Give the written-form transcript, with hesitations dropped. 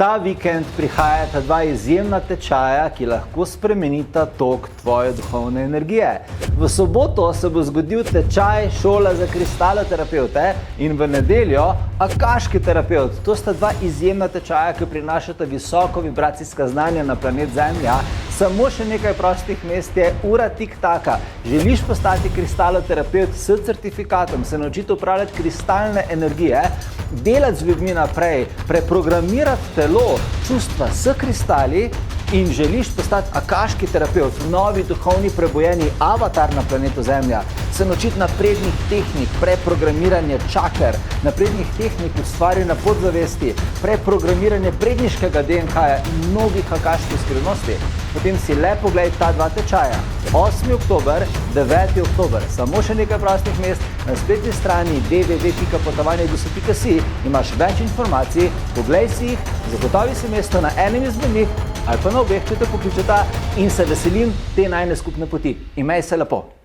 Ta vikend prihajata dva izjemna tečaja, ki lahko spremenita tok tvoje duhovne energije. V soboto se bo zgodil tečaj Šola za kristaloterapevte in v nedeljo Akaški terapeut. To sta dva izjemna tečaja, ki prinašata visoko vibracijska znanja na planet Zemlja. Samo še nekaj prostih mest je ura tik-taka. Želiš postati kristaloterapeut s certifikatom, se naučiti upravljati kristalne energije, delati z ljudmi naprej, preprogramirati telo, čustva s kristali in želiš postati akaški terapeut, novi duhovni prebojeni avatar na planetu Zemlja, se naučiti naprednih tehnik, preprogramiranje čaker, naprednih tehnik ustvarjanja podzavesti, preprogramiranje predniškega DNK-ja in mnogih akaških skrivnosti, potem si le poglej ta dva tečaja. 8. oktober, 9. oktober. Samo še nekaj prostih mest. Na spletni strani www.potovanje-si imaš več informacij, poglej si jih, zagotovi si mesto na enem izmed njih ali pa na obeh, če te pokličeta, in se veselim te najne skupne poti. Imej se lepo!